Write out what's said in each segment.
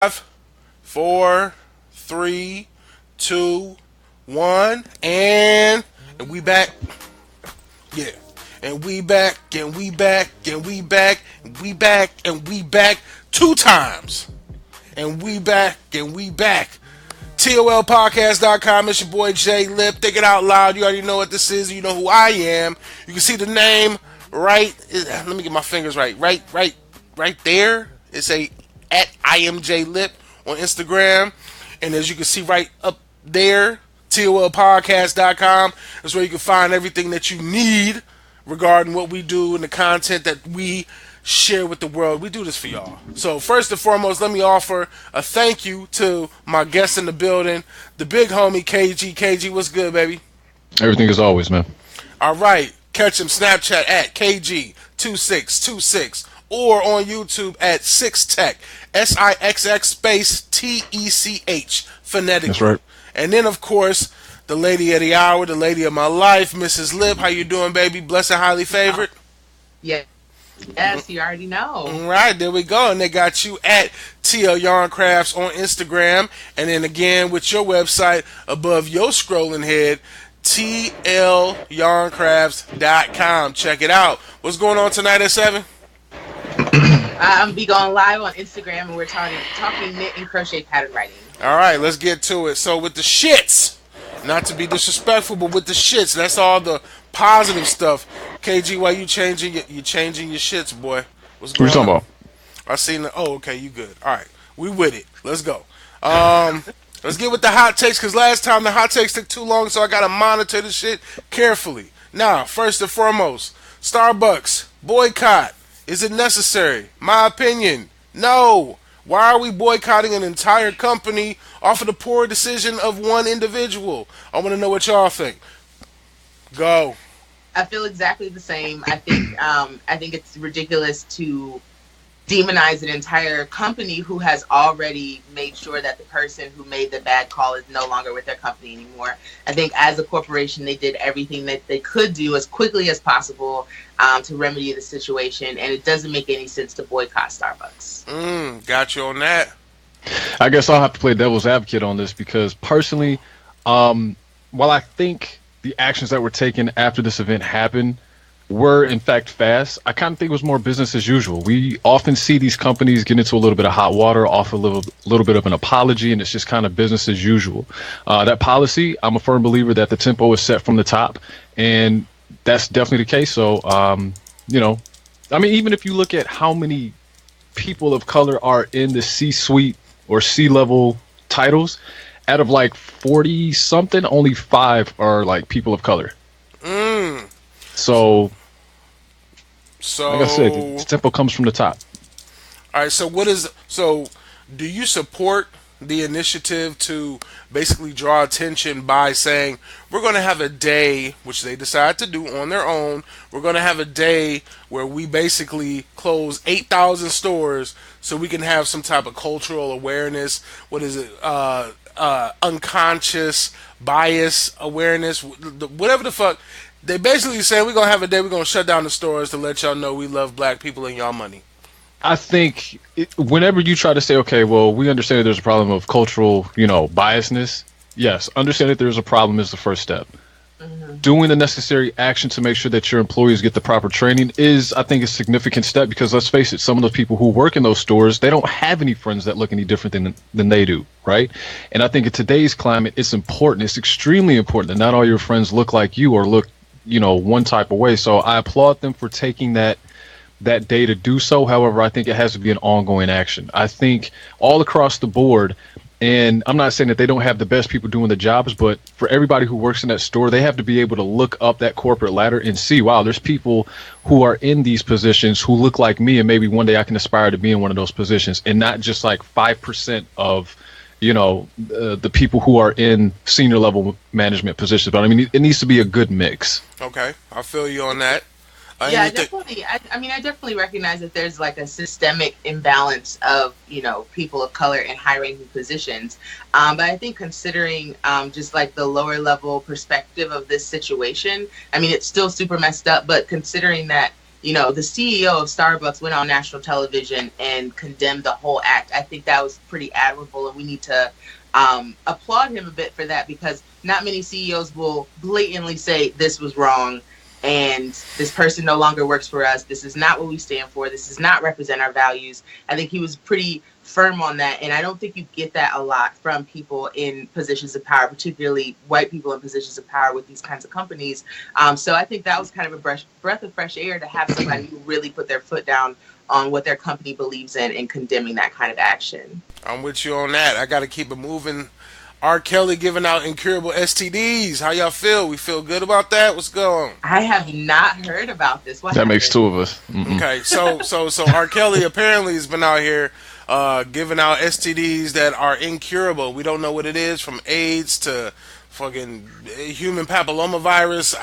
Five, four, three, two, one, and we back. Yeah. And we back, and we back, and we back, and we back, and we back two times. And we back, and we back. TOLPcast.com. It's your boy Jay Lip. Think it out loud. You already know what this is. You know who I am. You can see the name right. Let me get my fingers right. Right there. It's a at yMKaoD on Instagram. And as you can see right up there, TOLPcast.com. That's where you can find everything that you need regarding what we do and the content that we share with the world. We do this for y'all. So first and foremost, let me offer a thank you to my guest in the building, the big homie KG. KG, what's good, baby? Everything as always, man. All right. Catch him Snapchat at KG2626 or on YouTube at 6tech, SIXX space TECH, phonetically. That's right. And then, of course, the lady of the hour, the lady of my life, Mrs. Lip. How you doing, baby? Blessed and highly favored? Yeah. Yes, you already know. All right, there we go. And they got you at TL Yarn Crafts on Instagram. And then again, with your website above your scrolling head, TLYarncrafts.com. Check it out. What's going on tonight at 7? I'm be going live on Instagram, and we're talking knit and crochet pattern writing. All right, let's get to it. So with the shits, not to be disrespectful, but with the shits, that's all the positive stuff. KG, why you changing your shits, boy? What's going on? What are you talking about? I seen the. Oh, okay, you good? All right, we with it. Let's go. Let's get with the hot takes, because last time the hot takes took too long, so I gotta monitor the shit carefully. Now, first and foremost, Starbucks boycott. Is it necessary? My opinion, no. Why are we boycotting an entire company off of the poor decision of one individual? I want to know what y'all think. Go. I feel exactly the same. I think it's ridiculous to demonize an entire company who has already made sure that the person who made the bad call is no longer with their company anymore. I think as a corporation, they did everything that they could do as quickly as possible to remedy the situation, and it doesn't make any sense to boycott Starbucks. Got you on that. I guess I'll have to play devil's advocate on this because personally, while I think the actions that were taken after this event happened were in fact fast, I kind of think it was more business as usual. We often see these companies get into a little bit of hot water, offer a little bit of an apology, and it's just kind of business as usual. That policy, I'm a firm believer that the tempo is set from the top, and that's definitely the case. So, even if you look at how many people of color are in the C-suite or C-level titles, out of like 40 something, only 5 are like people of color. So like I said, the tempo comes from the top. All right, so do you support the initiative to basically draw attention by saying we're going to have a day, which they decide to do on their own, we're going to have a day where we basically close 8,000 stores so we can have some type of cultural awareness, unconscious bias awareness, whatever the fuck. They basically saying we're going to have a day, we're going to shut down the stores to let y'all know we love black people and y'all money. I think whenever you try to say, okay, well, we understand that there's a problem of cultural, biasness. Yes, understand that there's a problem is the first step. Mm-hmm. Doing the necessary action to make sure that your employees get the proper training is, I think, a significant step because let's face it, some of those people who work in those stores, they don't have any friends that look any different than they do, right? And I think in today's climate, it's important. It's extremely important that not all your friends look like you or look, one type of way. So I applaud them for taking that day to do so. However, I think it has to be an ongoing action. I think all across the board, and I'm not saying that they don't have the best people doing the jobs, but for everybody who works in that store, they have to be able to look up that corporate ladder and see, wow, there's people who are in these positions who look like me, and maybe one day I can aspire to be in one of those positions, and not just like 5% of the people who are in senior level management positions. But I mean, it needs to be a good mix. Okay, I feel you on that. Definitely. I definitely recognize that there's like a systemic imbalance of, people of color in high-ranking positions. But I think considering just like the lower level perspective of this situation, I mean, it's still super messed up, but considering that, you know, the CEO of Starbucks went on national television and condemned the whole act. I think that was pretty admirable, and we need to applaud him a bit for that, because not many CEOs will blatantly say this was wrong and this person no longer works for us. This is not what we stand for. This does not represent our values. I think he was pretty firm on that, and I don't think you get that a lot from people in positions of power, particularly white people in positions of power with these kinds of companies. So I think that was kind of a breath of fresh air to have somebody who really put their foot down on what their company believes in and condemning that kind of action. I'm with you on that. I got to keep it moving. R. Kelly giving out incurable STDs. How y'all feel? We feel good about that? What's going on? I have not heard about this. What That happened? makes two of us. Mm-mm. Okay, so R. Kelly apparently has been out here giving out STDs that are incurable. We don't know what it is, from AIDS to fucking human papillomavirus,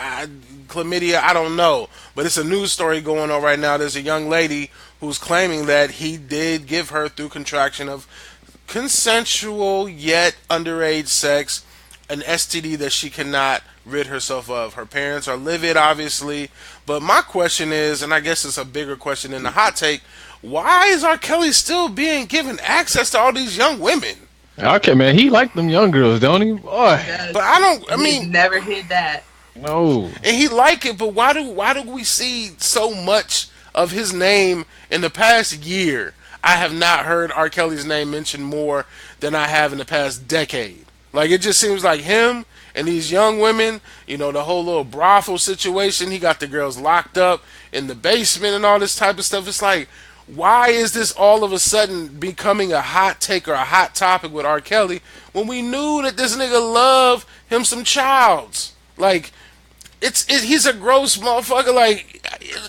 chlamydia. I don't know, but it's a news story going on right now. There's a young lady who's claiming that he did give her, through contraction of consensual yet underage sex, an STD that she cannot rid herself of. Her parents are livid, obviously, but my question is, and I guess it's a bigger question than the hot take, why is R. Kelly still being given access to all these young women? Okay, man, he like them young girls, don't he? Boy, But I mean, never hid that. no. and he like it, but why do we see so much of his name in the past year? I have not heard R. Kelly's name mentioned more than I have in the past decade. Like, it just seems like him and these young women, you know, the whole little brothel situation, he got the girls locked up in the basement and all this type of stuff. It's like, why is this all of a sudden becoming a hot take or a hot topic with R. Kelly when we knew that this nigga loved him some Childs? Like, he's a gross motherfucker. Like,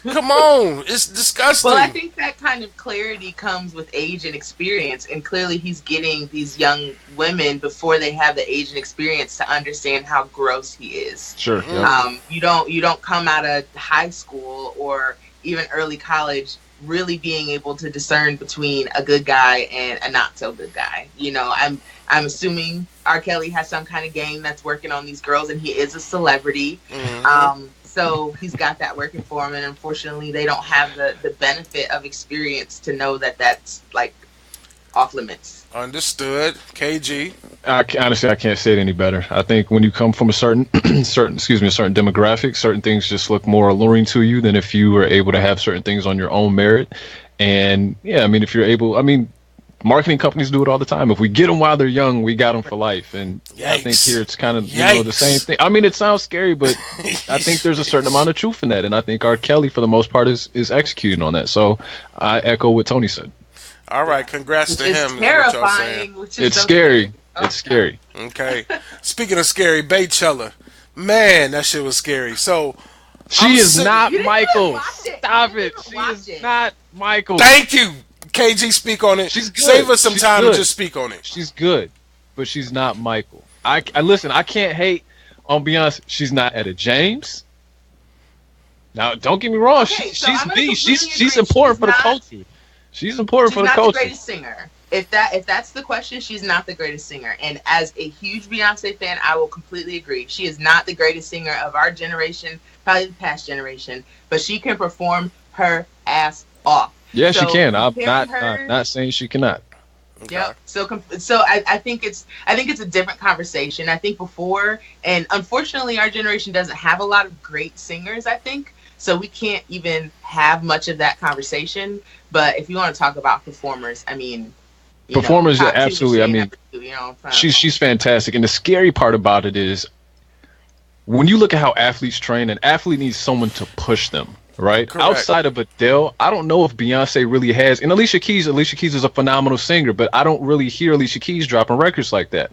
come on, it's disgusting. Well, I think that kind of clarity comes with age and experience, and clearly he's getting these young women before they have the age and experience to understand how gross he is. Sure. Yeah. You don't come out of high school or even early college really being able to discern between a good guy and a not so good guy. You know, I'm assuming R. Kelly has some kind of gang that's working on these girls, and he is a celebrity. Mm-hmm. So he's got that working for him, and unfortunately they don't have the benefit of experience to know that that's like off limits. Understood. KG. Honestly, I can't say it any better. I think when you come from a certain demographic, certain things just look more alluring to you than if you were able to have certain things on your own merit. And yeah, I mean, if you're able, I mean, marketing companies do it all the time. If we get them while they're young, we got them for life. And I think here it's kind of the same thing. I mean, it sounds scary, but I think there's a certain amount of truth in that. And I think R. Kelly, for the most part, is executing on that. So I echo what Tony said. All right, congrats to him. It's terrifying. It's scary. It's scary. Okay. Speaking of scary, Baychella. Man, that shit was scary. So she is not You didn't Michael. even watch it. Stop You it. didn't She watch is it. not Michael. thank you. KG, speak on it. She's good. Save us some She's time good. to just speak on it. She's good, but she's not Michael. I listen. I can't hate on Beyonce. She's not Etta James. Now, don't get me wrong. Okay, so She's I'm gonna B. completely She's agree. important for the She's not- culture. She's important She's for the not the culture. greatest singer. If that's the question, she's not the greatest singer. And as a huge Beyonce fan, I will completely agree. She is not the greatest singer of our generation, probably the past generation, but she can perform her ass off. Yeah, she So can. I'm comparing not her- not saying she cannot. Okay. Yep. So I think it's a different conversation. I think before, and unfortunately, our generation doesn't have a lot of great singers. I think so. We can't even have much of that conversation. But if you want to talk about performers, I mean, Performers, top two, absolutely. I Shane mean, number two, you know, She's fantastic. And the scary part about it is when you look at how athletes train, an athlete needs someone to push them, right? Correct. Outside of Adele, I don't know if Beyonce really has. And Alicia Keys is a phenomenal singer, but I don't really hear Alicia Keys dropping records like that.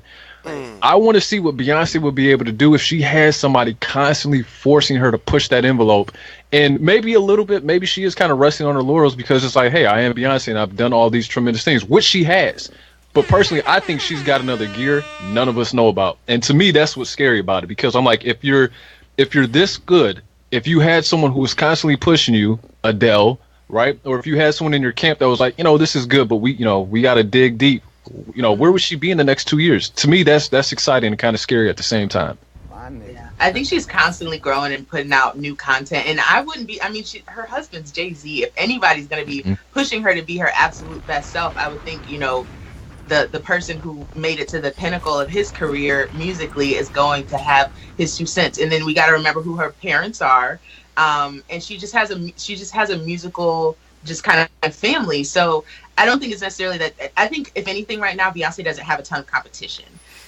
I want to see what Beyonce would be able to do if she has somebody constantly forcing her to push that envelope. And maybe a little bit, maybe she is kind of resting on her laurels because it's like, hey, I am Beyonce and I've done all these tremendous things, which she has. But personally, I think she's got another gear none of us know about. And to me, that's what's scary about it, because I'm like, if you're this good, if you had someone who was constantly pushing you, Adele, right? Or if you had someone in your camp that was like, this is good, but we got to dig deep. Where would she be in the next 2 years? To me, that's exciting and kind of scary at the same time. Yeah. I think she's constantly growing and putting out new content. And I wouldn't be, I mean, her husband's Jay-Z. If anybody's going to be pushing her to be her absolute best self, I would think, you know, the person who made it to the pinnacle of his career musically is going to have his 2 cents. And then we got to remember who her parents are. And she just has a musical, just kind of family. So I don't think it's necessarily that. I think if anything right now, Beyonce doesn't have a ton of competition.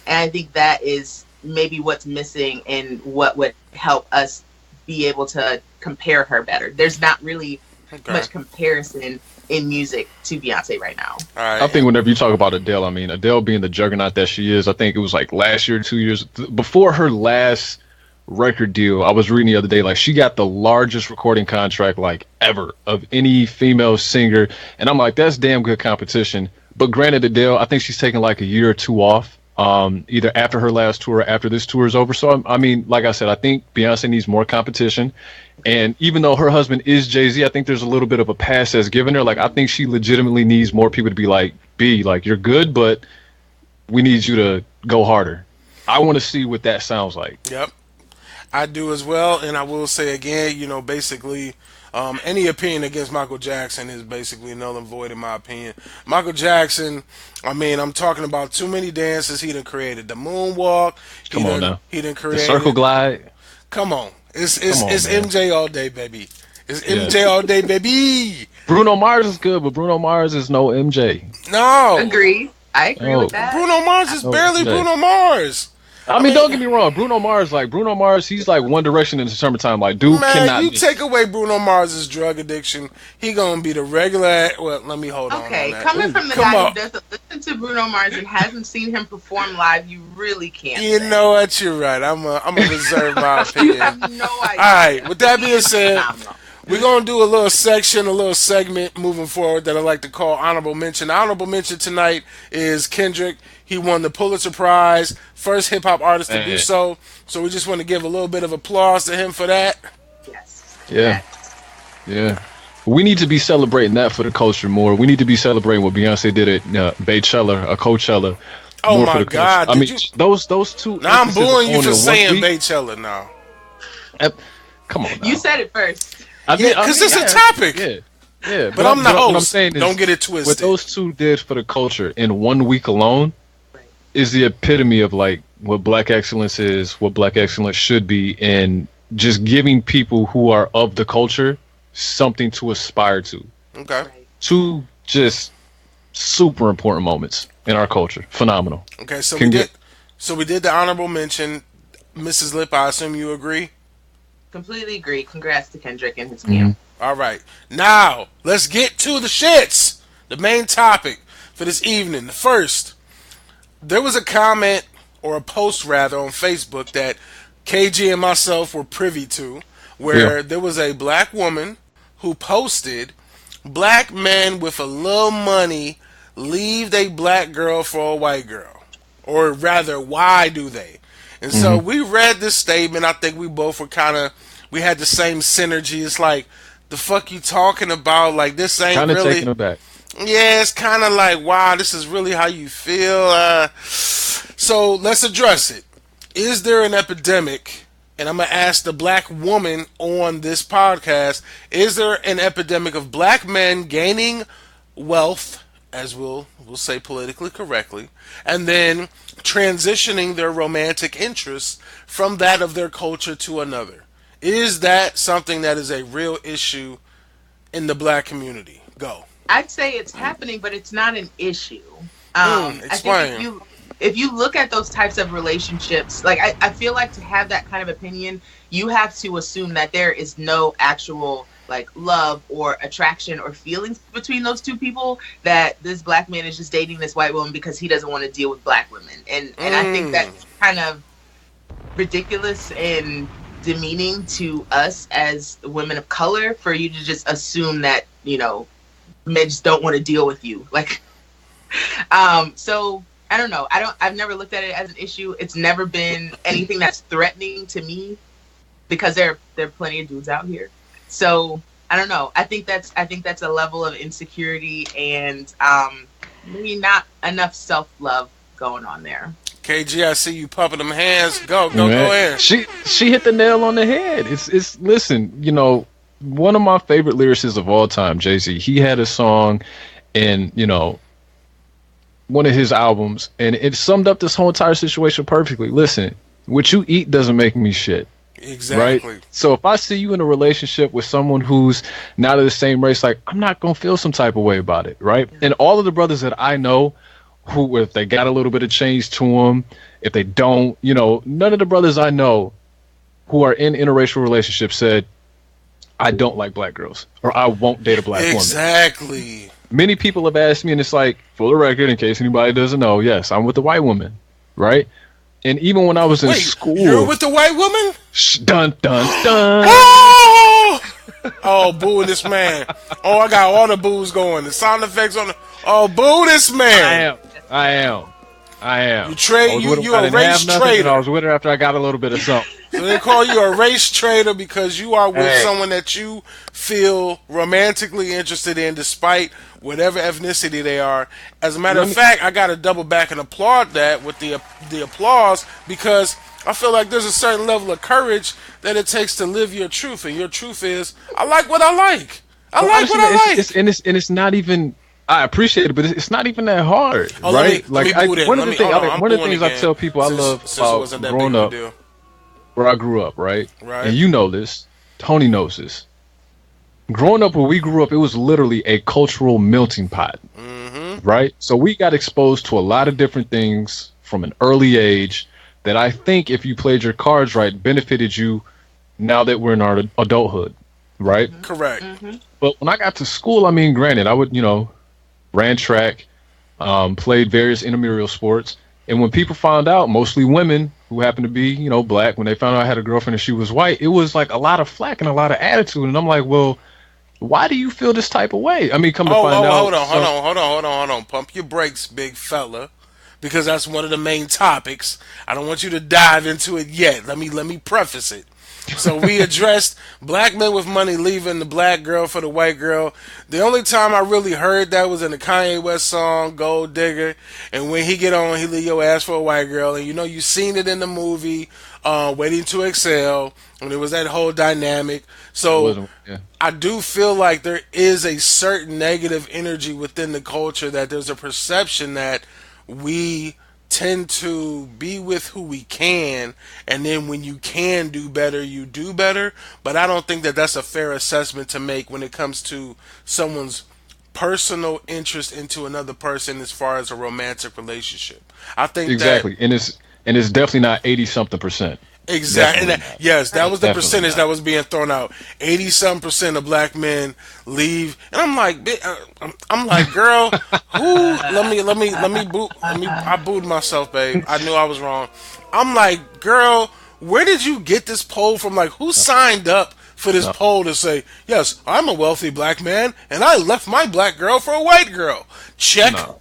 And I think that is maybe what's missing and what would help us be able to compare her better. There's not really much comparison in music to Beyonce right now. All right. I think whenever you talk about Adele, I mean, Adele being the juggernaut that she is, I think it was like last year, 2 years before her last record deal, I was reading the other day, like she got the largest recording contract like ever of any female singer. And I'm like, that's damn good competition. But granted, Adele, I think she's taking like a year or two off, either after her last tour or after this tour is over. So, I mean, like I said, I think Beyonce needs more competition. And even though her husband is Jay-Z, I think there's a little bit of a pass that's given her. Like, I think she legitimately needs more people to be like, B, like, you're good, but we need you to go harder. I want to see what that sounds like. Yep. I do as well. And I will say again, you know, basically, any opinion against Michael Jackson is basically null and void in my opinion. Michael Jackson, I mean, I'm talking about too many dances. He done created the moonwalk. Come on now. He done The created circle glide. Come on. It's man. MJ all day, baby. It's MJ all day, baby. Bruno Mars is good, but Bruno Mars is no MJ. No. Agree. I agree with that. Bruno Mars is barely Bruno Mars. I mean, don't get me wrong. Bruno Mars, he's like One Direction in the summertime. Like, dude cannot. You take away Bruno Mars's drug addiction, he gonna be the regular. Well, let me hold on. Okay, on coming from the guy who doesn't listen to Bruno Mars and hasn't seen him perform live, you really can't. You know what? You're right. I'm gonna reserve my opinion. You have no idea. All right. With that being said, we're going to do a little segment moving forward that I like to call Honorable Mention. The Honorable Mention tonight is Kendrick. He won the Pulitzer Prize, first hip-hop artist to do so. So we just want to give a little bit of applause to him for that. Yes. Yeah. We need to be celebrating that for the culture more. We need to be celebrating what Beyonce did at Coachella. Oh, my God. I mean, those two. Now I'm booing you for saying Coachella now. Come on now. You said it first. Because it's a topic. Yeah. But I'm the host. What I'm saying is, don't get it twisted. What those two did for the culture in 1 week alone is the epitome of like what Black excellence is, what Black excellence should be, and just giving people who are of the culture something to aspire to. Okay. Two just super important moments in our culture. Phenomenal. Okay, so we did the honorable mention. Mrs. Lip, I assume you agree? Completely agree. Congrats to Kendrick and his camp. All right. Now, let's get to the shits. The main topic for this evening. The first, there was a comment, or a post rather, on Facebook that KG and myself were privy to, where there was a black woman who posted, "Black men with a little money leave a black girl for a white girl." Or rather, why do they? And so we read this statement. I think we both were we had the same synergy. It's like, the fuck you talking about? Like, this ain't kinda really... taken aback. Yeah, it's kind of like, wow, this is really how you feel. So let's address it. Is there an epidemic? And I'm going to ask the black woman on this podcast, is there an epidemic of black men gaining wealth, as we'll say politically correctly, and then transitioning their romantic interests from that of their culture to another? Is that something that is a real issue in the black community? Go. I'd say it's happening, but it's not an issue. Explain. I think if you look at those types of relationships, like I feel like to have that kind of opinion, you have to assume that there is no actual like love or attraction or feelings between those two people, that this black man is just dating this white woman because he doesn't want to deal with black women. And I think that's kind of ridiculous and demeaning to us as women of color for you to just assume that, you know, men just don't want to deal with you. Like, so I don't know. I've never looked at it as an issue. It's never been anything that's threatening to me because there are plenty of dudes out here. So I don't know. I think that's a level of insecurity and maybe not enough self-love going on there. KG, I see you pumping them hands. Go Man, ahead. She hit the nail on the head. It's listen, one of my favorite lyricists of all time, Jay-Z. He had a song in, one of his albums, and it summed up this whole entire situation perfectly. Listen, what you eat doesn't make me shit. Exactly. Right? So if I see you in a relationship with someone who's not of the same race, like, I'm not going to feel some type of way about it, right? And all of the brothers that I know who, if they got a little bit of change to them, if they don't, none of the brothers I know who are in interracial relationships said, I don't like black girls, or I won't date a black woman. Exactly. Many people have asked me, and it's like, for the record, in case anybody doesn't know, yes, I'm with a white woman, right? And even when I was in school... You're with the white woman? Dun, dun, dun. Oh, boo this man. Oh, I got all the boos going. The sound effects on the... Oh, boo this man. I am. You a race trader. I was with her after I got a little bit of something. So they call you a race trader because you are with someone that you feel romantically interested in, despite whatever ethnicity they are. As a matter of fact, I got to double back and applaud that with the applause, because I feel like there's a certain level of courage that it takes to live your truth, and your truth is, I like what I like. It's not even. I appreciate it, but it's not even that hard, right? One of the things I tell people I love about growing up, where I grew up, right? And you know this, Tony knows this. Growing up where we grew up, it was literally a cultural melting pot, right? So we got exposed to a lot of different things from an early age that I think, if you played your cards right, benefited you now that we're in our adulthood, right? Correct. But when I got to school, I mean, granted, I would, ran track, played various intramural sports. And when people found out, mostly women who happened to be, black, when they found out I had a girlfriend and she was white, it was like a lot of flack and a lot of attitude. And I'm like, well, why do you feel this type of way? I mean, come to find out. Hold on. Pump your brakes, big fella, because that's one of the main topics. I don't want you to dive into it yet. Let me preface it. So we addressed black men with money leaving the black girl for the white girl. The only time I really heard that was in the Kanye West song Gold Digger, and when he get on, he leave your ass for a white girl. And you seen it in the movie Waiting to Exhale, and it was that whole dynamic. So I do feel like there is a certain negative energy within the culture, that there's a perception that we tend to be with who we can, and then when you can do better, you do better. But I don't think that that's a fair assessment to make when it comes to someone's personal interest into another person as far as a romantic relationship. I think exactly, and it's definitely not 80-something%. Exactly. That was the percentage that was being thrown out. 80-some% of black men leave, and I'm like, girl, who? I booed myself, babe. I knew I was wrong. I'm like, girl, where did you get this poll from? Like, who signed up for this poll to say, yes, I'm a wealthy black man, and I left my black girl for a white girl? Check. No.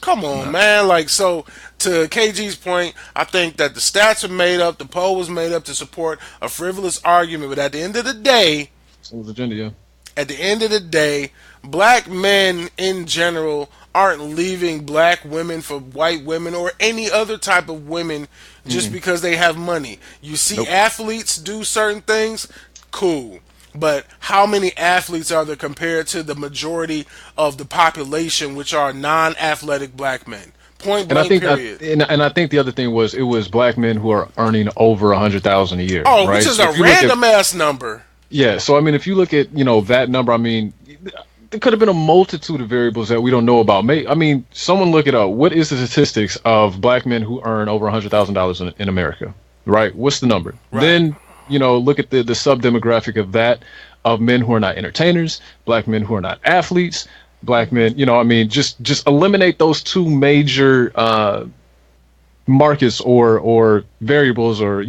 Come on, man. So, to KG's point, I think that the stats are made up, the poll was made up to support a frivolous argument, but at the end of the day, black men in general aren't leaving black women for white women or any other type of women just because they have money. You see athletes do certain things, cool. But how many athletes are there compared to the majority of the population, which are non-athletic black men? Point blank, period. And I think the other thing was, it was black men who are earning over $100,000 a year. Oh, right? Which is a random ass number. Yeah. So I mean, if you look at that number, I mean, there could have been a multitude of variables that we don't know about. I mean, someone look it up. What is the statistics of black men who earn over $100,000 in America? Right. What's the number? Right. Then look at the sub-demographic of that, of men who are not entertainers, black men who are not athletes, black men, just eliminate those two major markets or variables or,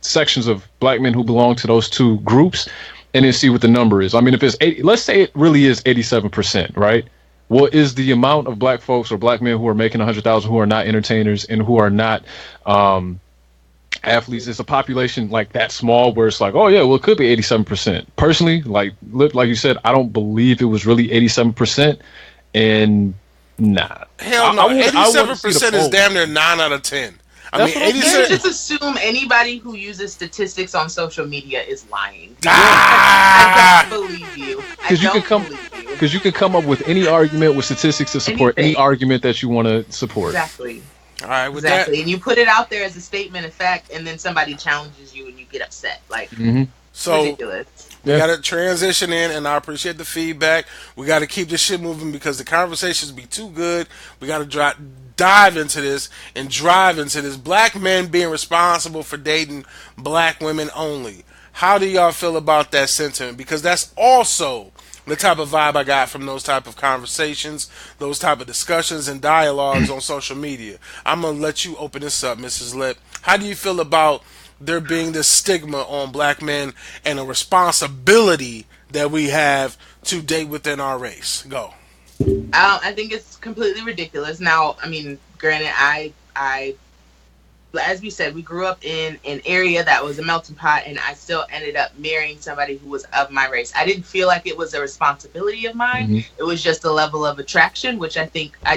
sections of black men who belong to those two groups, and then see what the number is. I mean, if it's 80, let's say it really is 87%, right? Well, is the amount of black folks or black men who are making 100,000 who are not entertainers and who are not athletes, is a population like that small where it's like, oh yeah, well, it could be 87%. Personally, like you said, I don't believe it was really 87%, and Nah. Hell no. I wouldn't see the 87% is poll. damn near 9 out of 10. I That's mean, what I'm saying. 87. Just assume anybody who uses statistics on social media is lying. Ah! I don't believe you. Because you can come up with any argument with statistics to support any Anything. argument that you want to support. Exactly. All right, with Exactly. that. And you put it out there as a statement of fact, and then somebody challenges you and you get upset. Like, So ridiculous. we Yeah. got to transition in, and I appreciate the feedback. We got to keep this shit moving because the conversations be too good. We got to dive into this and drive into this. Black men being responsible for dating black women only. How do y'all feel about that sentiment? Because that's also the type of vibe I got from those type of conversations, those type of discussions and dialogues on social media. I'm going to let you open this up, Mrs. Lip. How do you feel about there being this stigma on black men and a responsibility that we have to date within our race? Go. I think it's completely ridiculous. Now, I mean, granted, I, as we said, we grew up in an area that was a melting pot, and I still ended up marrying somebody who was of my race. I didn't feel like it was a responsibility of mine. Mm-hmm. It was just a level of attraction, which I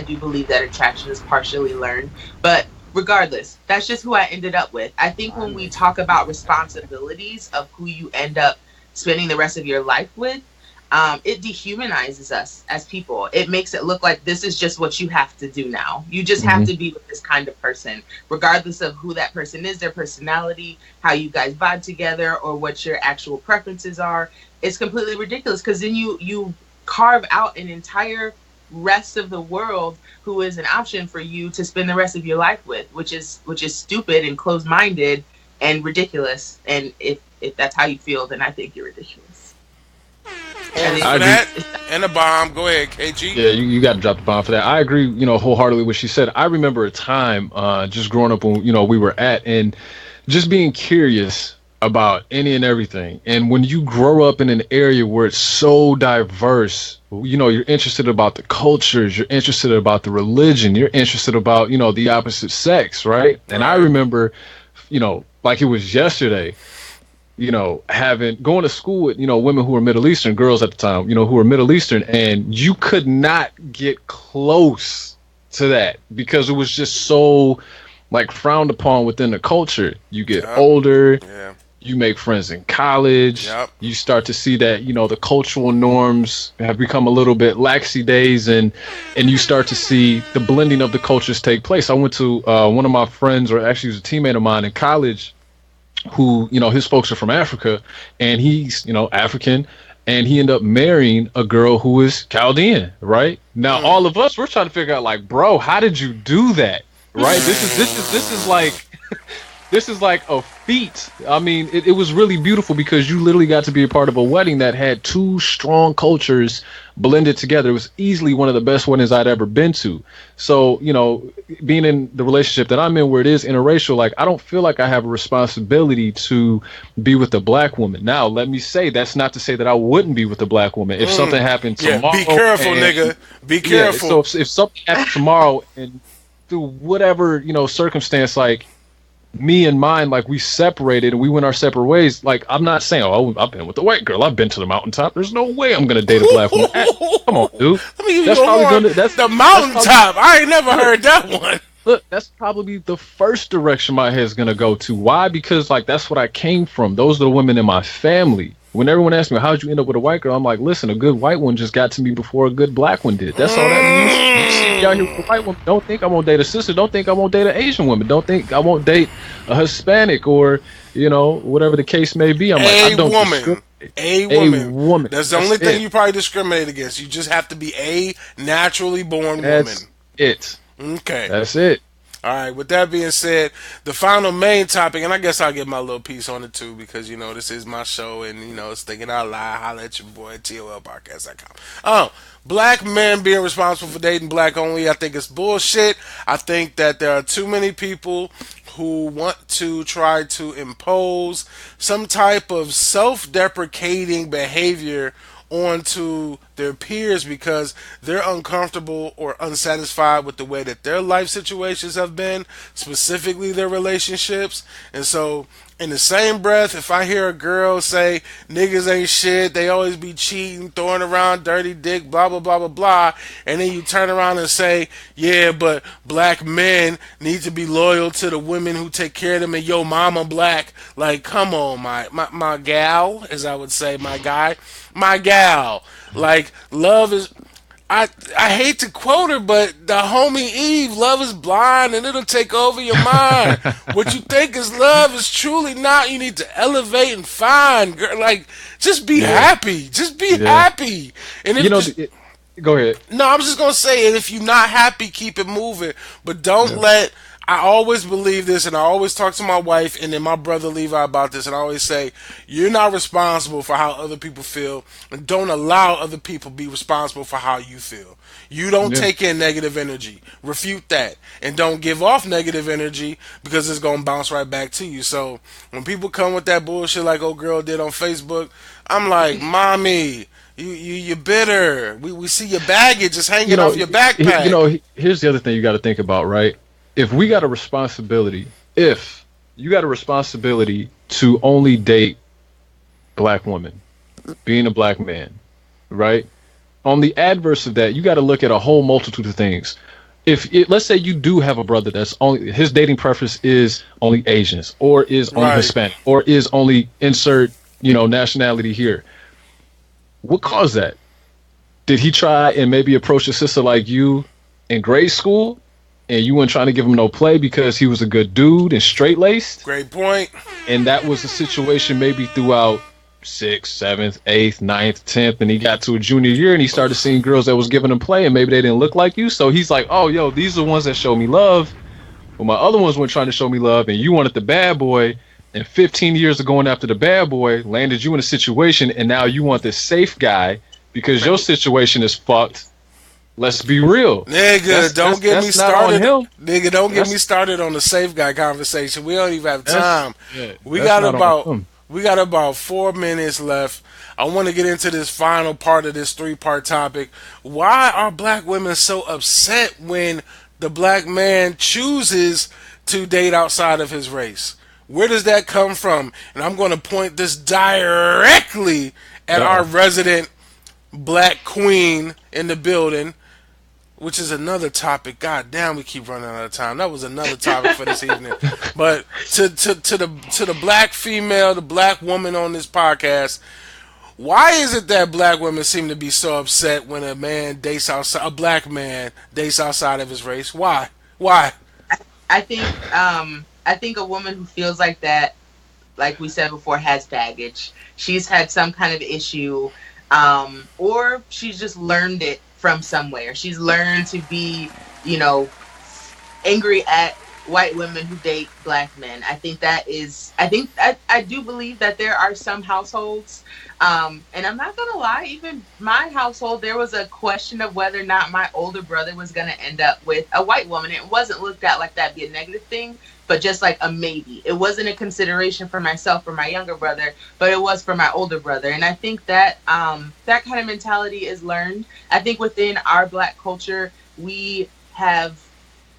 do believe that attraction is partially learned. But regardless, that's just who I ended up with. I think when we talk about responsibilities of who you end up spending the rest of your life with, it dehumanizes us as people. It makes it look like this is just what you have to do now. You just have to be with this kind of person, regardless of who that person is, their personality, how you guys vibe together, or what your actual preferences are. It's completely ridiculous because then you carve out an entire rest of the world who is an option for you to spend the rest of your life with, which is stupid and closed-minded and ridiculous. And if that's how you feel, then I think you're ridiculous. And I for that, and a bomb. Go ahead, KG. Yeah, you got to drop the bomb for that. I agree, wholeheartedly with what she said. I remember a time just growing up when, we were and just being curious about any and everything. And when you grow up in an area where it's so diverse, you're interested about the cultures, you're interested about the religion, you're interested about, the opposite sex, right? And I remember, like it was yesterday, going to school with, women who were Middle Eastern, girls at the time, who were Middle Eastern, and you could not get close to that because it was just so like frowned upon within the culture. You get older, you make friends in college, you start to see that, the cultural norms have become a little bit laxy days, and you start to see the blending of the cultures take place. I went to one of my friends, or actually he was a teammate of mine in college, who, his folks are from Africa, and he's, African, and he ended up marrying a girl who is Chaldean, right? Now, all of us, we're trying to figure out, like, bro, how did you do that, right? This is like, this is like a feat. I mean, it was really beautiful because you literally got to be a part of a wedding that had two strong cultures blended together. It was easily one of the best weddings I'd ever been to. So, being in the relationship that I'm in where it is interracial, like, I don't feel like I have a responsibility to be with a black woman. Now, let me say, that's not to say that I wouldn't be with a black woman. If something happened tomorrow. Be careful, nigga. Be careful. Yeah, so if something happened tomorrow and through whatever, circumstance, like, me and mine, like, we separated and we went our separate ways. Like, I'm not saying, I've been with the white girl, I've been to the mountaintop. There's no way I'm gonna date a black woman. Come on, dude. That's the mountaintop. I ain't never heard that one. Look, that's probably the first direction my head's gonna go to. Why? Because, like, that's what I came from. Those are the women in my family. When everyone asks me, how'd you end up with a white girl? I'm like, listen, a good white one just got to me before a good black one did. That's all that means. You see me out here with a white woman, don't think I'm going to date a sister. Don't think I'm going to date an Asian woman. Don't think I won't date a Hispanic or, whatever the case may be. I'm like, I don't discriminate. A woman. That's the only thing it. you probably discriminate against. You just have to be a naturally born woman. That's it. Okay. That's it. All right, with that being said, the final main topic, and I guess I'll get my little piece on it too, because, this is my show, and, it's Thinking Out Loud. Holla at your boy, TOLPcast.com. Black men being responsible for dating black only, I think it's bullshit. I think that there are too many people who want to try to impose some type of self-deprecating behavior onto their peers because they're uncomfortable or unsatisfied with the way that their life situations have been, specifically their relationships. And so in the same breath, if I hear a girl say niggas ain't shit, they always be cheating, throwing around dirty dick, blah blah blah blah blah, and then you turn around and say, yeah, but black men need to be loyal to the women who take care of them, and yo mama black. Like, come on, my gal, as I would say, my guy, my gal. Like, love is, I hate to quote her, but the homie Eve, love is blind and it'll take over your mind. What you think is love is truly not. You need to elevate and find, girl. Like, just be happy. Just be happy. And if go ahead. No, I was just gonna say, and if you're not happy, keep it moving. But don't let. I always believe this, and I always talk to my wife and then my brother Levi about this, and I always say, you're not responsible for how other people feel, and don't allow other people be responsible for how you feel. You don't take in negative energy. Refute that. And don't give off negative energy because it's going to bounce right back to you. So when people come with that bullshit like old girl did on Facebook, I'm like, mommy, you're bitter. We see your baggage just hanging off your backpack. Here's the other thing you got to think about, right? If you got a responsibility to only date black women, being a black man, right? On the adverse of that, you got to look at a whole multitude of things. Let's say you do have a brother that's only, his dating preference is only Asians, or is only Hispanic, or is only insert, nationality here. What caused that? Did he try and maybe approach a sister like you in grade school, and you weren't trying to give him no play because he was a good dude and straight-laced? Great point. And that was the situation maybe throughout 6th, 7th, 8th, 9th, 10th, and he got to a junior year and he started seeing girls that was giving him play and maybe they didn't look like you. So he's like, oh, yo, these are the ones that show me love. But my other ones weren't trying to show me love, and you wanted the bad boy. And 15 years of going after the bad boy landed you in a situation, and now you want this safe guy because your situation is fucked. Let's be real. Nigga, don't get me started. Nigga, don't get me started on the safe guy conversation. We don't even have time. We got about 4 minutes left. I want to get into this final part of this 3-part topic. Why are black women so upset when the black man chooses to date outside of his race? Where does that come from? And I'm going to point this directly at our resident black queen in the building, which is another topic. God damn, we keep running out of time. That was another topic for this evening. But to the black female, the black woman on this podcast, why is it that black women seem to be so upset when a black man dates outside of his race? Why? I think a woman who feels like that, like we said before, has baggage. She's had some kind of issue, or she's just learned it from somewhere. She's learned to be, angry at white women who date black men. I do believe that there are some households, and I'm not gonna lie, even my household, there was a question of whether or not my older brother was gonna end up with a white woman. It wasn't looked at like that'd be a negative thing, but just like a maybe. It wasn't a consideration for myself or my younger brother, but it was for my older brother. And I think that that kind of mentality is learned. I think within our black culture, we have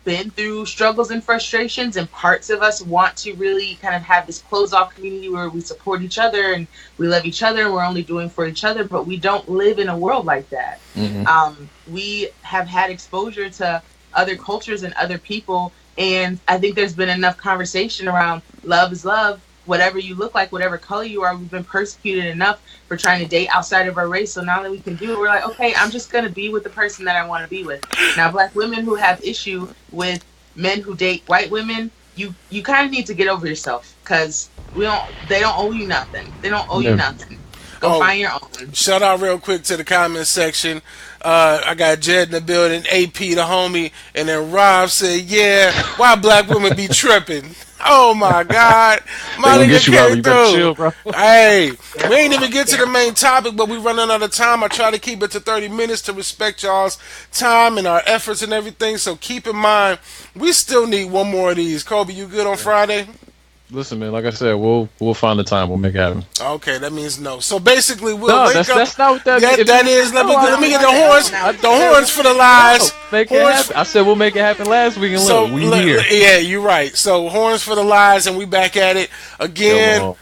been through struggles and frustrations, and parts of us want to really kind of have this closed off community where we support each other and we love each other and we're only doing for each other, but we don't live in a world like that. Mm-hmm. We have had exposure to other cultures and other people, and I think there's been enough conversation around love is love, whatever you look like, whatever color you are. We've been persecuted enough for trying to date outside of our race, so now that we can do it, we're like, okay, I'm just going to be with the person that I want to be with. Now, black women who have issue with men who date white women, you kind of need to get over yourself, because they don't owe you nothing. They don't owe you nothing. Go find your own. Shout out real quick to the comment section. I got Jed in the building, AP the homie, and then Rob said, yeah, why black women be tripping? Oh my God. My nigga came through. Chill, bro. Hey, we ain't even get to the main topic, but we running out of time. I try to keep it to 30 minutes to respect y'all's time and our efforts and everything. So keep in mind, we still need one more of these. Kobe, you good on Friday? Listen, man. Like I said, we'll find the time. We'll make it happen. Okay, that means no. So basically, we'll No, link that's up. that's not what that That, means. that is. Let me get the horns. The horns for the No, lies. make it Horns. happen. I said we'll make it happen last week, and So look, we here. yeah, you're right. So horns for the lies, and we back at it again. Yo,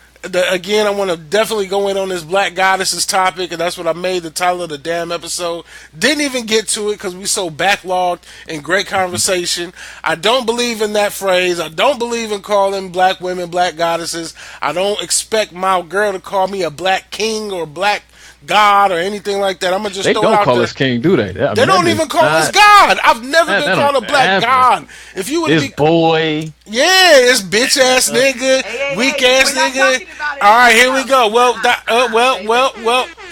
Again, I want to definitely go in on this Black Goddesses topic, and that's what I made the title of the damn episode. Didn't even get to it because we so backlogged in great conversation. I don't believe in that phrase. I don't believe in calling black women black goddesses. I don't expect my girl to call me a black king or black god or anything like that. I'm gonna just They throw don't it out call there. us king, do they? They don't even call us God. I've never been called a black god. If you would This be, boy. yeah, it's bitch ass nigga, weak ass we're not nigga. talking about it. All right, here we go. Well.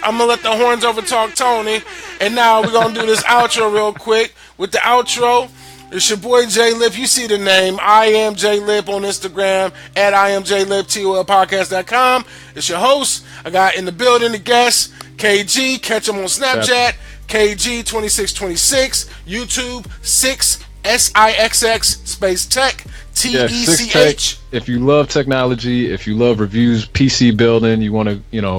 I'm gonna let the horns over talk Tony, and now we're gonna do this outro real quick. With the outro, it's your boy J Lip. You see the name. I am J Lip on Instagram at I am J Lip, TOLPcast.com. It's your host. I got in the building the guest, KG. Catch him on Snapchat, KG2626, YouTube 6SIXX space tech Yeah, Six Tech. TECH. If you love technology, if you love reviews, PC building, you want to,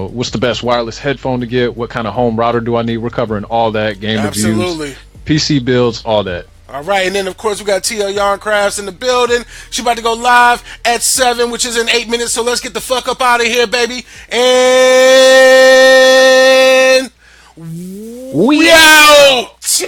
what's the best wireless headphone to get? What kind of home router do I need? We're covering all that. Game Absolutely. reviews, PC builds, all that. All right, and then of course we got TL Yarn Crafts in the building. She about to go live at 7, which is in 8 minutes. So let's get the fuck up out of here, baby. And we out.